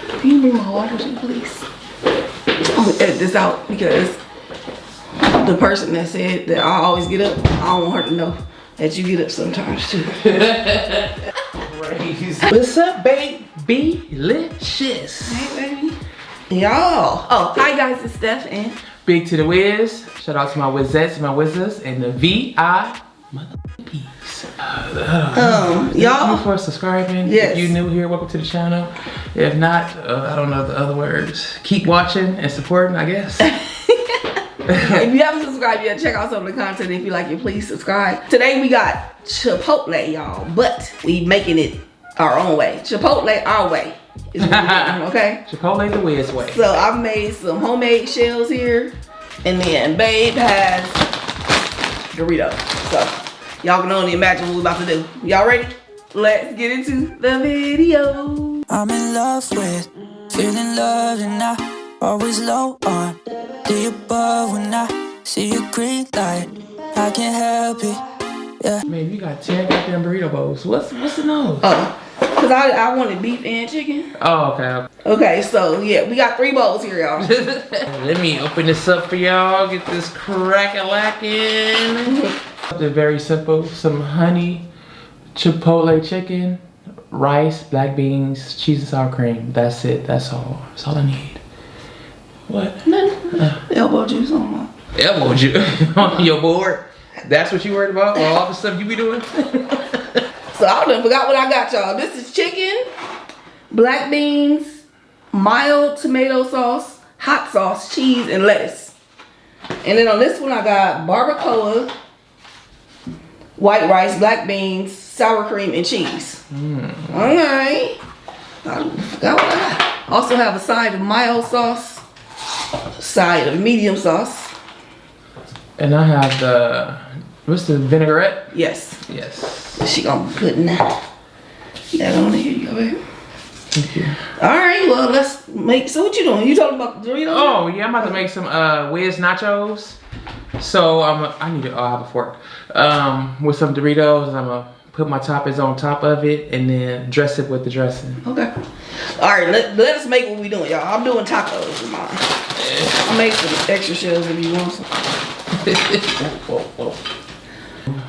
Can you bring my water too, please? I'm gonna edit this out because the person that said that I always get up, I don't want her to know that you get up sometimes too. What's up, baby? Licious. Hey, baby. Y'all. Oh, hi guys, it's Steph and Big to the Wiz. Shout out to my Wizettes, my Wizzers, and the VI Peace. y'all. Thank you for subscribing. Yes. If you're new here, welcome to the channel. If not, I don't know the other words. Keep watching and supporting, I guess. If you haven't subscribed yet, check out some of the content. If you like it, please subscribe. Today we got Chipotle, y'all, but we making it our own way. Chipotle our way is what we're doing, okay? Chipotle the Wiz way. So I've made some homemade shells here, and then Babe has Doritos. So y'all can only imagine what we're about to do. Y'all ready? Let's get into the video. I'm in love with feeling loved and I always low on the above when I see a green light. I can't help it, yeah. Man, you got 10 goddamn burrito bowls. What's in those? Oh, because I wanted beef and chicken. Oh, okay. Okay, so yeah, we got 3 bowls here, y'all. Let me open this up for y'all. Get this crack-a-lackin'. Something very simple. Some honey, chipotle chicken, rice, black beans, cheese and sour cream. That's it. That's all. That's all I need. What? Nothing. Elbow juice on my. Elbow juice on your board? That's what you worried about? All the stuff you be doing? So I done forgot what I got, y'all. This is chicken, black beans, mild tomato sauce, hot sauce, cheese, and lettuce. And then on this one I got barbacoa, white rice, black beans, sour cream, and cheese. Alright. I forgot what I got. Also have a side of mild sauce, side of medium sauce. And I have the, what's the vinaigrette? Yes. Yes. She gonna be putting that on there. Here you go, baby. Thank you. Alright, well let's make, so what you doing? You talking about the Doritos? Oh yeah, I'm about to make some Wiz Nachos. So I need to, I have a fork. With some Doritos, I'm gonna put my toppings on top of it and then dress it with the dressing. Okay. Alright, let us make what we doing, y'all. I'm doing tacos with mine. I'll make some extra shells if you want some. Whoa.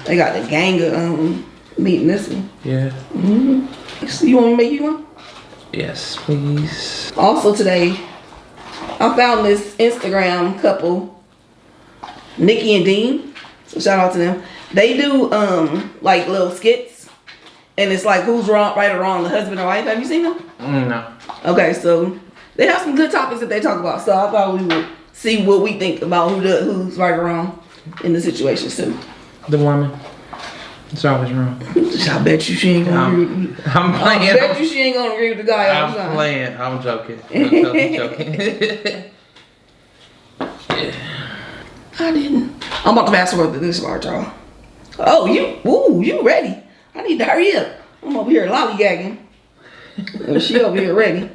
They got the gang of meat in this one. Yeah. So you want me to make you one? Yes, please. Also today, I found this Instagram couple, Nikki and Dean. So shout out to them. They do like little skits, and it's like who's wrong, right or wrong, the husband or wife. Have you seen them? No. Okay, so they have some good topics that they talk about. So I thought we would see what we think about who's right or wrong in the situation too. The woman. It's always wrong. I bet you she ain't gonna agree with I'm playing. I bet you she ain't gonna agree with the guy all the time. I'm playing. I'm joking. I'm totally joking. Yeah. I didn't. I'm about to pass over this part, y'all. Oh, you ready? I need to hurry up. I'm over here lollygagging. She over here ready.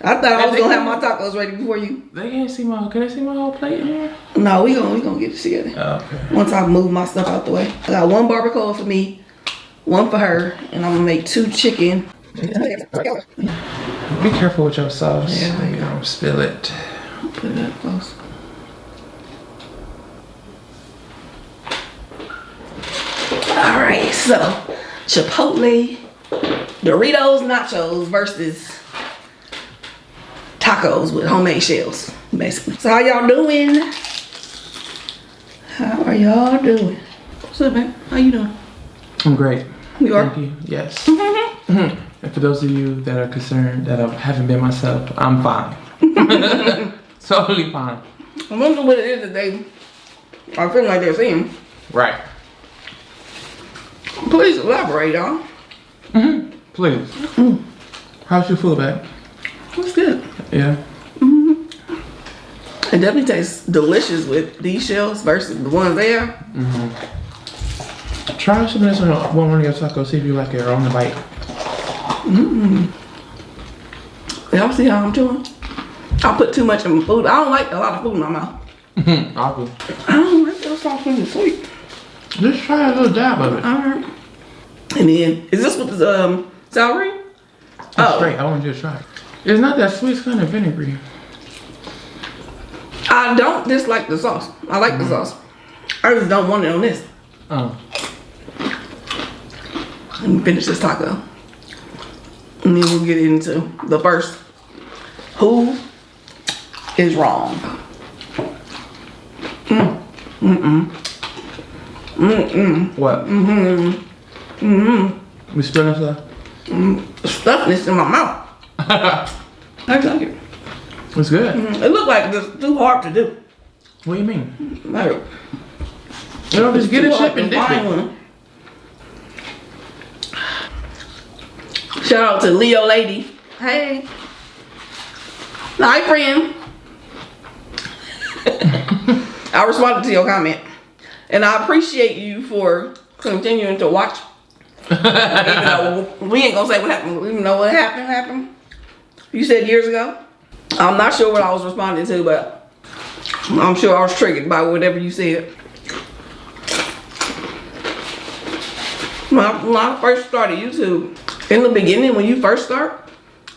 I thought I was gonna have my tacos ready before you. They can't see my, can they see my whole plate in here? No, we gonna get it together. Oh, okay. Once I move my stuff out the way. I got 1 barbacoa for me, 1 for her, and I'm gonna make 2 chicken. Be careful with your sauce. Yeah, You don't spill it. Put it up close. Alright, so Chipotle Doritos Nachos versus tacos with homemade shells, basically. So how y'all doing? How are y'all doing? What's up, man? How you doing? I'm great. You are? Thank you. Yes. And for those of you that are concerned that I haven't been myself, I'm fine. Totally fine. I wonder what it is that they are feeling like they're seeing. Right. Please elaborate, y'all. Please. How's your food, babe? It's good. Yeah. It definitely tastes delicious with these shells versus the ones there. Try some of this on one of your tacos, see if you like it or on the bite. Y'all see how I'm chewing? I put too much in my food. I don't like a lot of food in my mouth. Awesome. I don't like those sauce when it's sweet. Just try a little dab of it. Alright. And then, is this with the sour cream? That's great. I want you to try it. It's not that sweet, it's kind of vinegary. I don't dislike the sauce. I like the sauce. I just don't want it on this. Oh. Let me finish this taco. And then we'll get into the first. Who is wrong? What? We spilling stuff? Stuffing this in my mouth. I like it. It's good. It looked like it's too hard to do. What do you mean? Like, You know, just get too it, hard ship, and to dip find it. one. Shout out to Leo Lady. Hey. Hi, friend. I responded to your comment. And I appreciate you for continuing to watch. Even though we ain't gonna say what happened. Even though what happened. You said years ago. I'm not sure what I was responding to, but I'm sure I was triggered by whatever you said. When I first started YouTube, in the beginning, when you first start,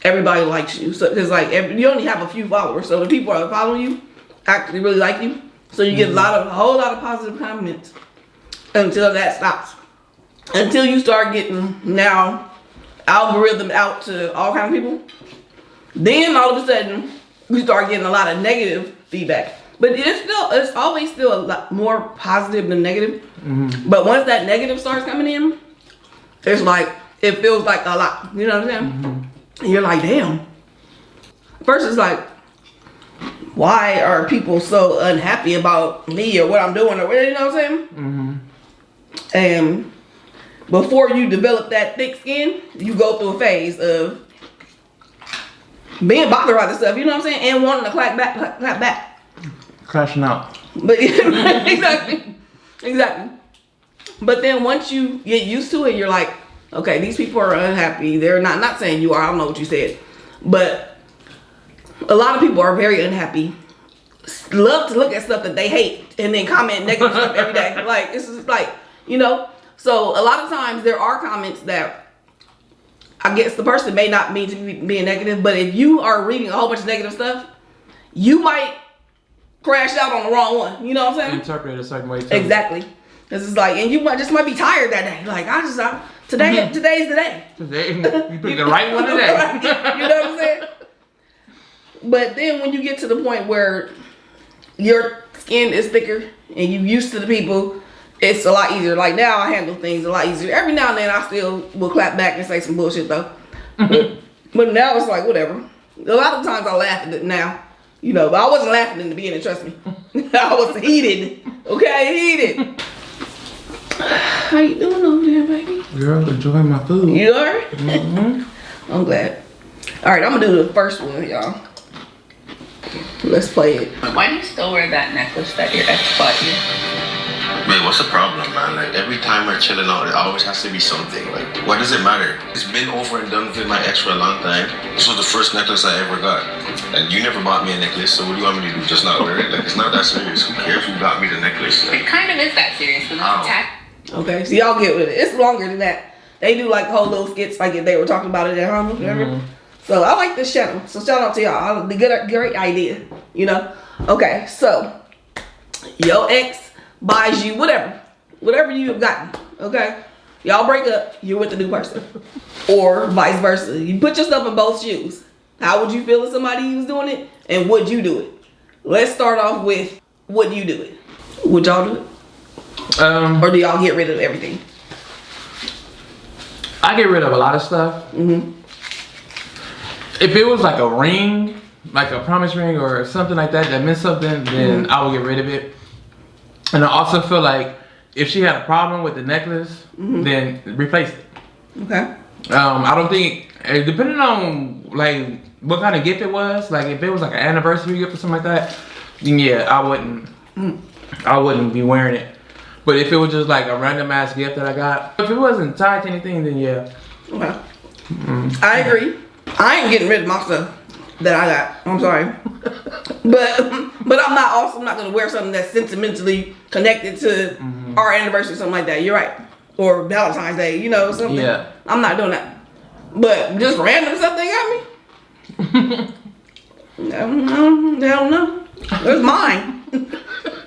everybody likes you. So it's like you only have a few followers, so the people that are following you actually really like you. So you get a whole lot of positive comments until that stops. Until you start getting now algorithm out to all kinds of people. Then all of a sudden you start getting a lot of negative feedback. But it's always still a lot more positive than negative. But once that negative starts coming in, it's like it feels like a lot. You know what I'm saying? And you're like, damn. First it's like, why are people so unhappy about me or what I'm doing or what, you know what I'm saying? And before you develop that thick skin, you go through a phase of being bothered by this stuff, you know what I'm saying? And wanting to clap back. Crashing out. But exactly. But then once you get used to it, you're like, okay, these people are unhappy. They're not saying you are, I don't know what you said. But a lot of people are very unhappy. Love to look at stuff that they hate and then comment negative stuff every day. Like, it's just like, you know. So a lot of times there are comments that I guess the person may not mean to be being negative, but if you are reading a whole bunch of negative stuff, you might crash out on the wrong one. You know what I'm saying? Interpret it a certain way too. Exactly. This is like, and you might be tired that day. Like, today's the day. Today, you picked the right one today. Right? You know what I'm saying? But then when you get to the point where your skin is thicker and you used to the people, it's a lot easier. Like now I handle things a lot easier. Every now and then I still will clap back and say some bullshit though. But now it's like whatever. A lot of times I laugh at it now. You know, but I wasn't laughing in the beginning, trust me. I was heated. Okay, heated. How you doing over there, baby? Girl, enjoying my food. You are? I'm glad. Alright, I'm gonna do the first one, y'all. Let's play it. Why do you still wear that necklace that your ex bought you? Man, what's the problem, man? Like, every time we're chilling out, it always has to be something. Like, what does it matter? It's been over and done with my ex for a long time. This was the first necklace I ever got. And you never bought me a necklace, so what do you want me to do? Just not wear it? Like, it's not that serious. Who cares who got me the necklace? It kind of is that serious, but it's How? Okay, so y'all get with it. It's longer than that. They do like whole little skits like if they were talking about it at home, whatever. So I like this channel. So shout out to y'all. The great idea, you know? Okay, so your ex buys you whatever you have gotten, okay? Y'all break up, you're with the new person. Or vice versa. You put yourself in both shoes. How would you feel if somebody was doing it? And would you do it? Let's start off with, would you do it? Would y'all do it? Or do y'all get rid of everything? I get rid of a lot of stuff. If it was like a ring, like a promise ring or something like that meant something, then I would get rid of it. And I also feel like if she had a problem with the necklace, then replace it. Okay. I don't think, depending on like what kind of gift it was, like if it was like an anniversary gift or something like that, then yeah, I wouldn't be wearing it. But if it was just like a random ass gift that I got, if it wasn't tied to anything, then yeah. Okay. I agree. I ain't getting rid of my stuff that I got. I'm sorry. but I'm not gonna wear something that's sentimentally connected to our anniversary or something like that. You're right. Or Valentine's Day, you know, something. Yeah. I'm not doing that. But just random stuff they got me. Hell no. That's mine.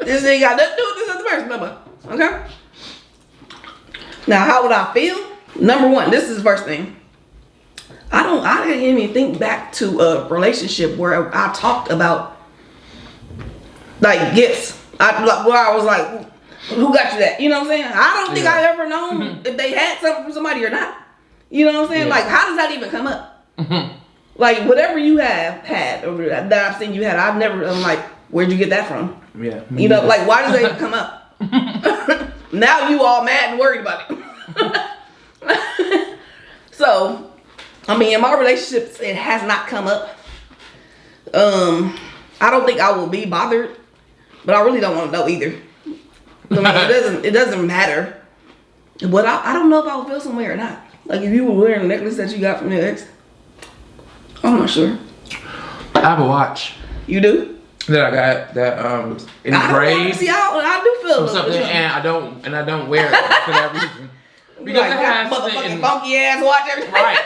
This ain't got nothing to do with this other person, number. Okay? Now, how would I feel? Number one, this is the first thing. I didn't even think back to a relationship where I talked about like gifts. Where I was like, who got you that? You know what I'm saying? I don't think I ever known if they had something from somebody or not. You know what I'm saying? Like, how does that even come up? Like, whatever you have had or that I've seen you had, I'm like, where'd you get that from? Yeah. You know, like, why does that even come up? Now you all mad and worried about it. So, I mean, in my relationships, it has not come up. I don't think I will be bothered, but I really don't want to know either. I mean, it doesn't matter. But I don't know if I would feel some way or not. Like if you were wearing a necklace that you got from your ex, I'm not sure. I have a watch. You do? That I got that engraved. I do feel something, and I don't wear it for that reason. Because like, it has motherfucking funky ass watch everything. Right.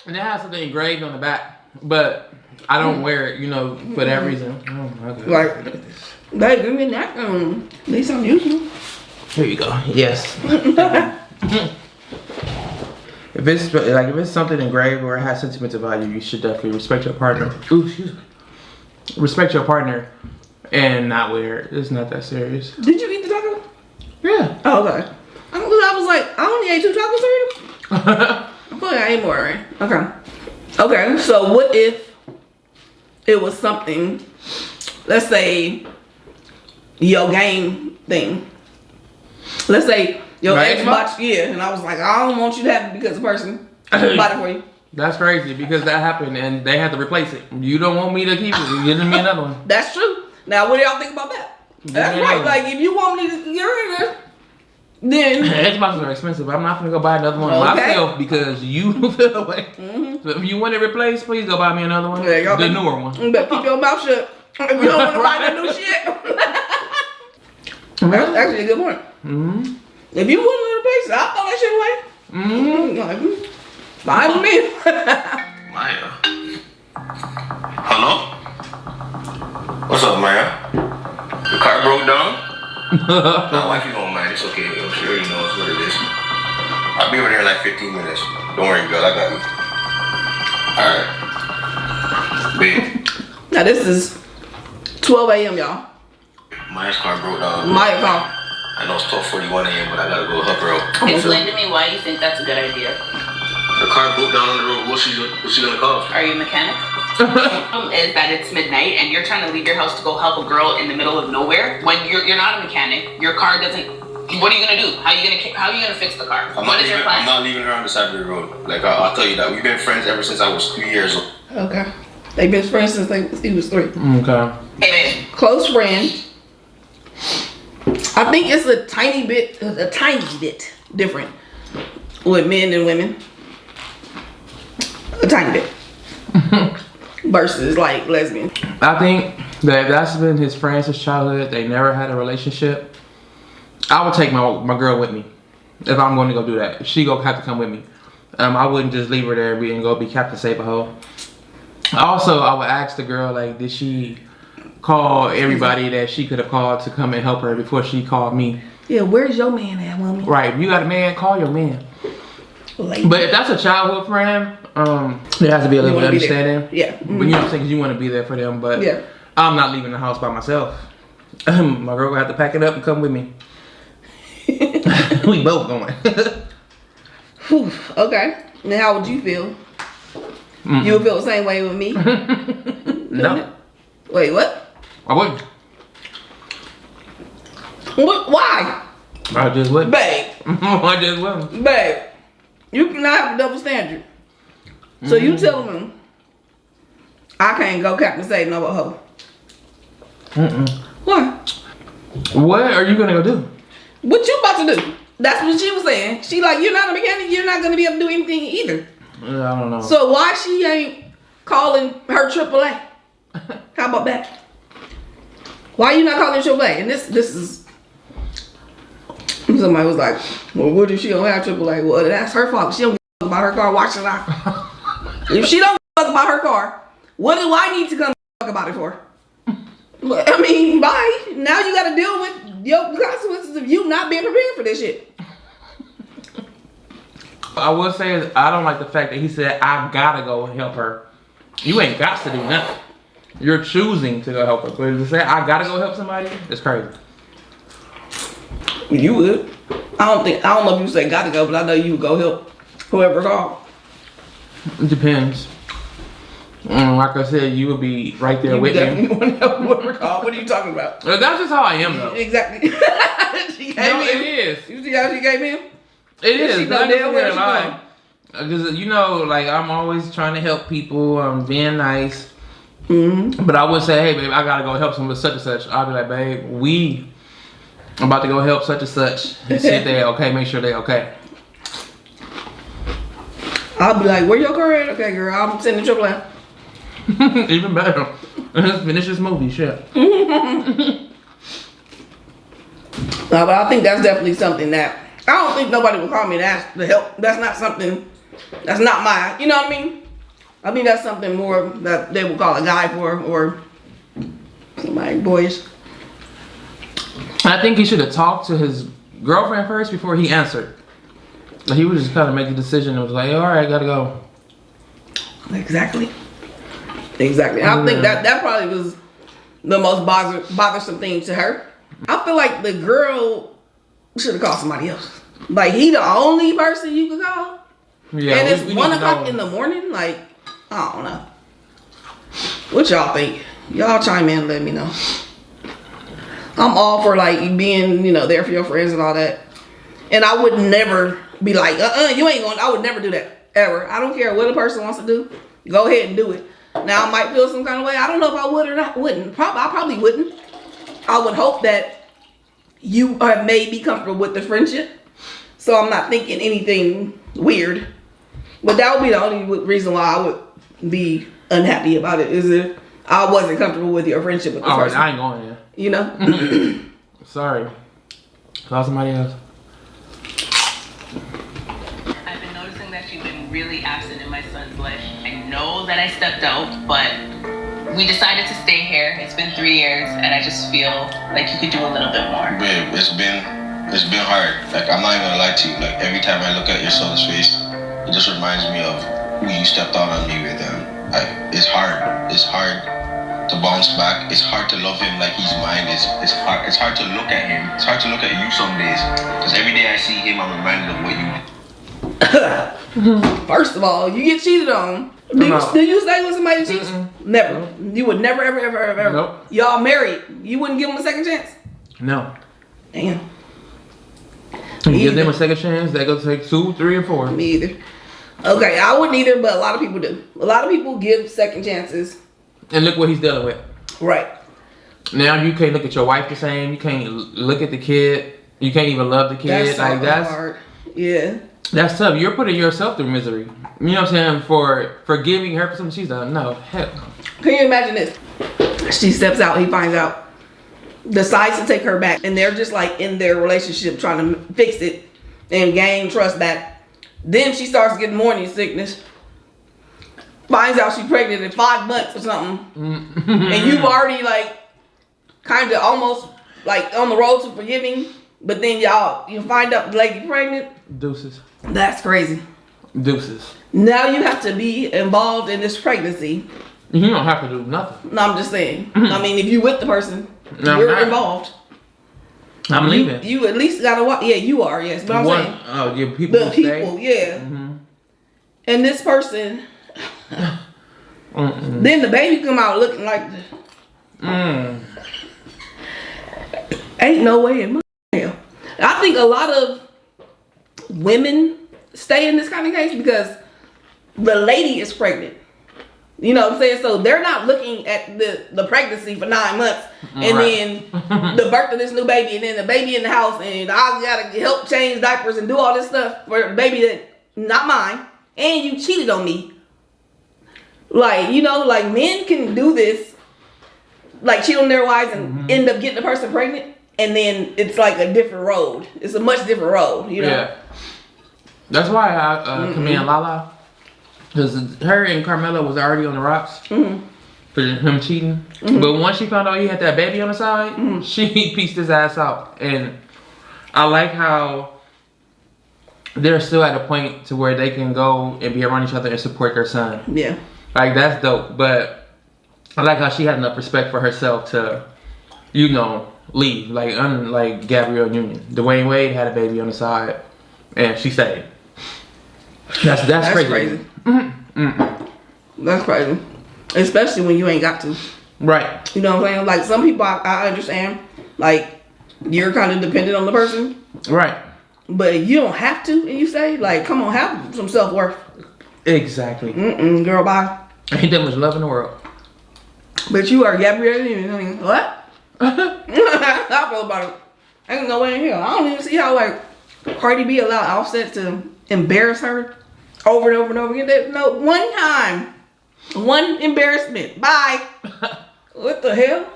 And it has something engraved on the back, but I don't wear it, you know, for that reason. Oh my God. Like, babe, give me that. At least I'm using. Here you go. Yes. If it's something engraved or it has sentimental value, you should definitely respect your partner. Ooh, excuse me. Respect your partner and not wear it. It's not that serious. Did you eat the taco? Yeah. Oh, okay. I was like, I only ate 2 tacos already. I feel like I ate more, right? Okay. Okay, so what if it was something, let's say, your game thing. Let's say your ex bought you, and I was like, I don't want you to have it because the person bought it for you. That's crazy because that happened and they had to replace it. You don't want me to keep it. You're giving me another one. That's true. Now, what do y'all think about that? That's right. Like, if you want me to get rid of it, then Xboxes are expensive. I'm not gonna go buy another one myself because you feel away. So if you want it replaced, please go buy me another one. Yeah, the newer one. You better keep your mouth shut. If you don't want to buy that new shit. That's actually a good point. If you want to replace it, I'll throw that shit away. Fine with me. Maya. Hello? What's up, Maya? The car broke down? My wife is home, man. It's okay. She already knows what it is. I'll be over there in like 15 minutes. Don't worry, girl. I got you. Alright. Babe. Now, this is 12 a.m., y'all. Maya's car broke down. Maya call. I know it's 12:41 a.m., but I gotta go help her out. Explain to me why you think that's a good idea. Her car broke down on the road. What's she gonna call? Are you a mechanic? Is that it's midnight and you're trying to leave your house to go help a girl in the middle of nowhere when you're not a mechanic. Your car doesn't. What are you gonna do? How are you gonna fix the car? What is your plan? I'm not leaving her on the side of the road. Like I'll tell you that we've been friends ever since I was 3 years old. Okay. They've been friends since he was 3. Okay. Hey, babe. Close friend. I think it's a tiny bit different with men and women. A tiny bit. Versus like lesbian. I think that if that's been his friend since childhood, they never had a relationship, I would take my girl with me if I'm going to go do that. She gonna have to come with me. I wouldn't just leave her there and go be Captain Save-A-Ho. Also, I would ask the girl, like, did she call everybody that she could have called to come and help her before she called me? Yeah, where's your man at, woman? Right, if you got a man, call your man. Lady. But if that's a childhood friend, there has to be a little bit of understanding. Yeah. But you know what I'm saying? Because you want to be there for them. But yeah. I'm not leaving the house by myself. My girl will have to pack it up and come with me. We both going. Okay. Now, how would you feel? You would feel the same way with me? No. Wait, what? I wouldn't. What? Why? I just wouldn't. Babe. I just wouldn't. Babe. You cannot have a double standard. So you telling me I can't go Captain Save no hoe? What? What are you gonna go do? What you about to do? That's what she was saying. She like, you're not a mechanic, you're not gonna be able to do anything either. I don't know. So why she ain't calling her AAA? How about that? Why you not calling AAA? And this is somebody was like, well, what if she don't have AAA? Well, that's her fault. She don't give a about her car washing out. If she don't fuck about her car. What do I need to come fuck about it for? I mean, bye. Now you got to deal with your consequences of you not being prepared for this shit. I will say I don't like the fact that he said I gotta go help her. You ain't got to do nothing. You're choosing to go help her. But to say I gotta go help somebody, it's crazy. You would. I don't know if you say gotta go, but I know you would go help whoever's off. It depends. Like I said, you would be right there with definitely me. want to help whoever called. What are you talking about? That's just how I am, though. Exactly. She gave No, him. it is. You see how she gave him? It is. She know damn well she going. Because you know, like I'm always trying to help people. I'm being nice. Mm-hmm. But I would say, hey, babe, I gotta go help someone with such and such. I'll be like, babe, I'm about to go help such and such. And see if they okay. Make sure they okay. I'll be like, where your car at? Okay, girl, I'm sending AAA. Even better. Let's finish this movie, shit. No, but I think that's definitely something that I don't think nobody would call me to ask to help. That's not something. That's not my. You know what I mean? I mean that's something more that they would call a guy for or somebody boyish. I think he should have talked to his girlfriend first before he answered. Like, he would just kind of make a decision and was like, all right, gotta go. Exactly. I think that probably was the most bothersome thing to her. I feel like the girl should have called somebody else. Like, he the only person you could call? Yeah, and it's 1 o'clock in the morning? Like, I don't know. What y'all think? Y'all chime in and let me know. I'm all for, like, being, there for your friends and all that. And I would never be like, you ain't going. I would never do that, ever. I don't care what a person wants to do. Go ahead and do it. Now, I might feel some kind of way. I don't know if I would or not. Wouldn't. I probably wouldn't. I would hope that you have made me comfortable with the friendship. So I'm not thinking anything weird. But that would be the only reason why I would be unhappy about it, is if I wasn't comfortable with your friendship with the person. I ain't going there. You know? Sorry. Call somebody else. I've been noticing that you've been really absent in my son's life. I know that I stepped out, but we decided to stay here. It's been 3 years, and I just feel like you could do a little bit more. Babe, it's been hard. Like, I'm not even gonna lie to you. Like, every time I look at your son's face, it just reminds me of who you stepped out on me with. Like, it's hard. It's hard to bounce back. It's hard to love him like he's mine. It's hard to look at him. It's hard to look at you some days. Because every day I see him, I'm reminded of what you did. First of all, you get cheated on. Do you stay with somebody cheats? Never. Nope. You would never, ever. Nope. Y'all married. You wouldn't give them a second chance? No. Damn. You give them a second chance, they go take 2, 3, and 4. Me either. Okay, I wouldn't either, but a lot of people do. A lot of people give second chances. And look what he's dealing with. Right. Now you can't look at your wife the same. You can't look at the kid. You can't even love the kid. That's hard. Yeah. That's tough. You're putting yourself through misery. You know what I'm saying? For forgiving her for something she's done. No, hell no. Can you imagine this? She steps out, he finds out, decides to take her back, and they're just like in their relationship trying to fix it and gain trust back. Then she starts getting morning sickness. Finds out she's pregnant in 5 months or something. And you've already like kind of almost like on the road to forgiving, but then you find out the lady pregnant. Deuces. That's crazy. Deuces. Now you have to be involved in this pregnancy. You don't have to do nothing. No, I'm just saying. I mean, if you with the person, you're involved. I'm leaving. You at least gotta watch. Yeah, you are. Yes, but I'm saying. Oh, yeah, people. The people, yeah. Mm-hmm. And this person. Then the baby come out looking like. Ain't no way in hell. I think a lot of women stay in this kind of case because the lady is pregnant. You know what I'm saying? So they're not looking at the pregnancy for 9 months and then the birth of this new baby and then the baby in the house and I gotta help change diapers and do all this stuff for the baby that not mine, and you cheated on me. Like, like men can do this, like cheat on their wives and end up getting the person pregnant, and then it's like a different road. It's a much different road, Yeah. That's why I commend Lala. Because her and Carmelo was already on the rocks for him cheating. But once she found out he had that baby on the side, she pieced his ass out. And I like how they're still at a point to where they can go and be around each other and support their son. Yeah. Like, that's dope. But I like how she had enough respect for herself to, you know, leave. Like, unlike Gabrielle Union. Dwayne Wade had a baby on the side and she stayed. That's crazy. That's crazy. Especially when you ain't got to. Right. You know what I'm saying? Like, some people I understand, like, you're kind of dependent on the person. Right. But you don't have to, and you say, like, come on, have some self-worth. Exactly. Girl, bye. Ain't that much love in the world. But you are Gabrielle Union. What? I feel about it. Ain't no way in hell. I don't even see how, like, Cardi B allowed Offset to embarrass her over and over and over again. No, one time. One embarrassment. Bye. What the hell?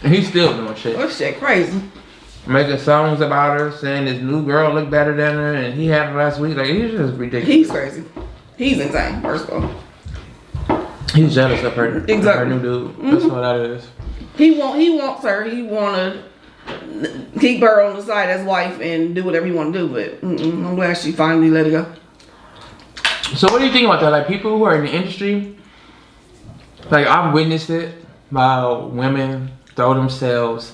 And he's still doing shit. That shit crazy. Making songs about her, saying this new girl looked better than her, and he had it last week. Like, he's just ridiculous. He's crazy. He's insane, first of all. He's jealous of her. Exactly. Of her new dude. That's what that is. He wants her. He want to keep her on the side as wife and do whatever he want to do. But I'm glad she finally let it go. So what do you think about that? Like, people who are in the industry, like, I've witnessed it by women throw themselves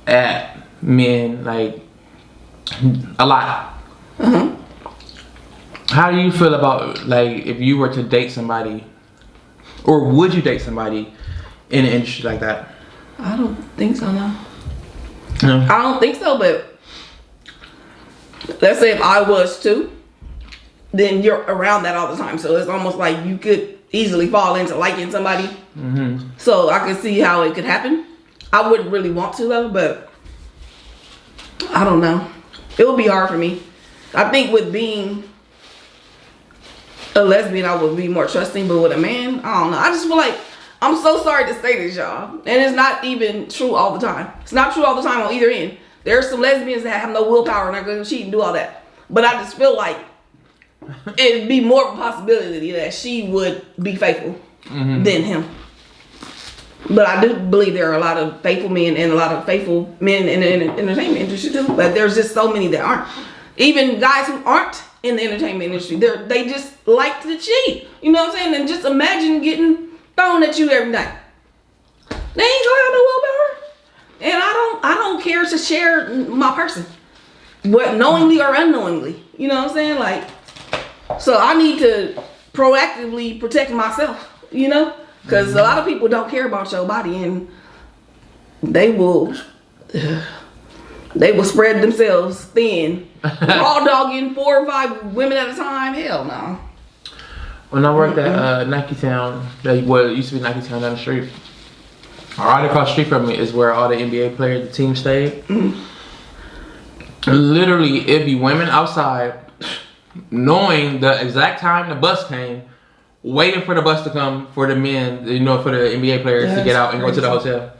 at men, like, a lot. How do you feel about, like, if you were to date somebody, or would you date somebody in an industry like that? I don't think so, no. No. I don't think so, but let's say if I was too, then you're around that all the time. So it's almost like you could easily fall into liking somebody. So I can see how it could happen. I wouldn't really want to though, but I don't know. It would be hard for me. I think with being a lesbian, I would be more trusting, but with a man, I don't know. I just feel like, I'm so sorry to say this, y'all, and it's not even true all the time. It's not true all the time on either end. There are some lesbians that have no willpower and are going to cheat and do all that. But I just feel like it'd be more of a possibility that she would be faithful than him. But I do believe there are a lot of faithful men and a lot of faithful men in the entertainment industry too. But there's just so many that aren't. Even guys who aren't in the entertainment industry, they just like to cheat. You know what I'm saying? And just imagine getting thrown at you every night. They ain't gonna have no willpower. And I don't care to share my person. What, knowingly or unknowingly. You know what I'm saying? Like, so I need to proactively protect myself, you know? Because a lot of people don't care about your body and they will spread themselves thin. Raw dogging 4 or 5 women at a time. Hell no. When I worked at Nike Town, it used to be Nike Town down the street. Right across the street from me is where all the NBA players, the team stayed. Literally, it'd be women outside, knowing the exact time the bus came, waiting for the bus to come for the men, you know, for the NBA players to get out and go to the hotel.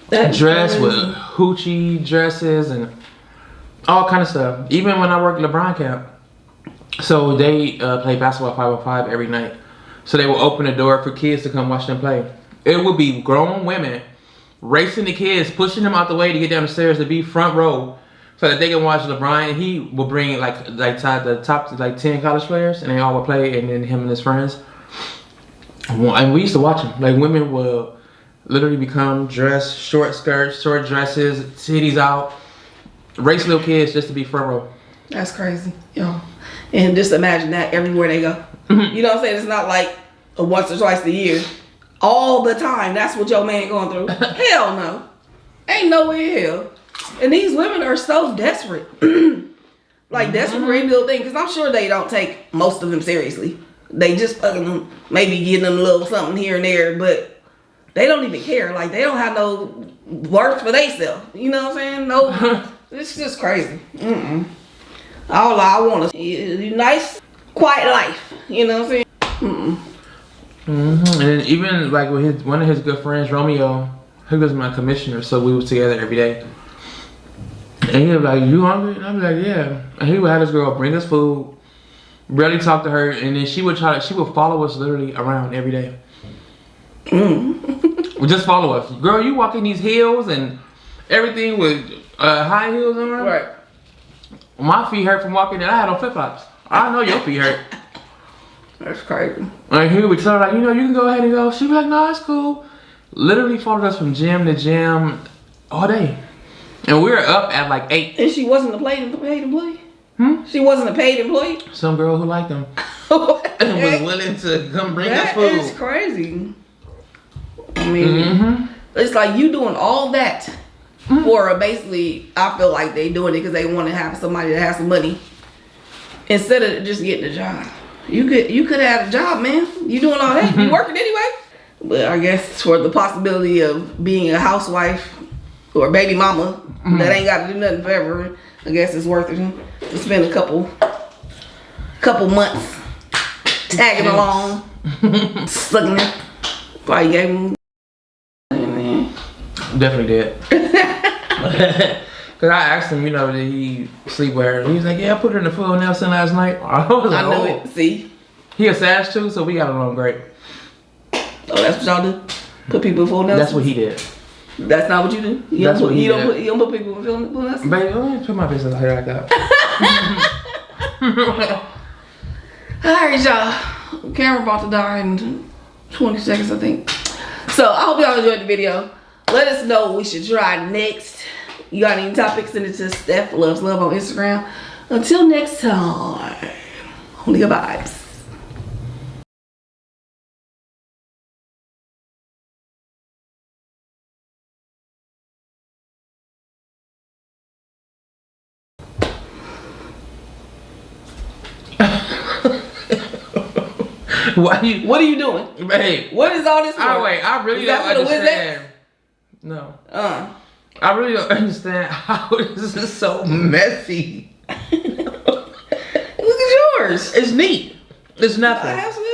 Dressed with hoochie dresses and all kind of stuff. Even when I worked at LeBron camp. So they play basketball 5-on-5 every night. So they will open the door for kids to come watch them play. It would be grown women racing the kids, pushing them out the way to get down the stairs to be front row so that they can watch LeBron. And he will bring like the top like 10 college players and they all would play, and then him and his friends. And we used to watch them. Like, women will literally become dressed, short skirts, short dresses, titties out, race little kids just to be front row. That's crazy, yo. And just imagine that everywhere they go. You know what I'm saying? It's not like a once or twice a year. All the time. That's what your man going through. Hell no. Ain't no way in hell. And these women are so desperate. Like, desperate for any little thing. Because I'm sure they don't take most of them seriously. They just fucking them, maybe getting them a little something here and there. But they don't even care. Like, they don't have no worth for themselves. You know what I'm saying? No. It's just crazy. All I want is a nice, quiet life. You know what I'm saying? And then even like with one of his good friends, Romeo, he was my commissioner, so we was together every day. And he was like, "You hungry?" And I'm like, "Yeah." And he would have this girl bring us food, Barely talk to her, and then she would follow us literally around every day. Would just follow us. Girl, you walk in these heels and everything with high heels on. Right. My feet hurt from walking in. I had on flip flops. I know your feet hurt. That's crazy. And he would tell her like, you know, you can go ahead and go. She'd be like, no, it's cool. Literally followed us from gym to gym all day. And we were up at like 8. And she wasn't a paid employee? She wasn't a paid employee? Some girl who liked them. And was willing to come bring us food. That is crazy. I mean, it's like you doing all that for basically, I feel like they doing it because they want to have somebody that has some money. Instead of just getting a job. You could have had a job, man. You doing all that. You working anyway. But I guess for the possibility of being a housewife or a baby mama that ain't got to do nothing forever, I guess it's worth it to spend a couple months tagging along, sucking it. Probably gave him. Definitely did. Cause I asked him, you know, did he sleep with her? He was like, yeah, I put her in the full Nelson last night. I was like, I know it. See, he a Sash too, so we got along great. Oh, that's what y'all do? Put people in full Nelson? That's what he did. That's not what you do? You That's don't what put, he you don't did. put, you don't put people in full Nelson? Baby, don't put my business out here like that. Alright, y'all. Camera about to die in 20 seconds, I think. So, I hope y'all enjoyed the video. Let us know what we should try next. You got any topics? Send it to Steph Loves Love on Instagram. Until next time, only good vibes. What are you doing? Babe. What is all this for? Oh, wait, I really don't understand. No. I really don't understand how this is so messy. Look at yours. It's neat. It's nothing. I have some.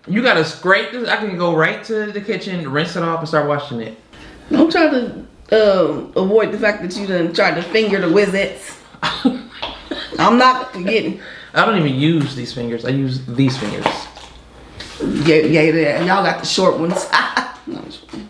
You gotta scrape this. I can go right to the kitchen, rinse it off, and start washing it. Don't try to avoid the fact that you done tried to finger the Wizettes. I'm not forgetting. I don't even use these fingers. I use these fingers. Yeah, y'all got the short ones. No, I'm just kidding.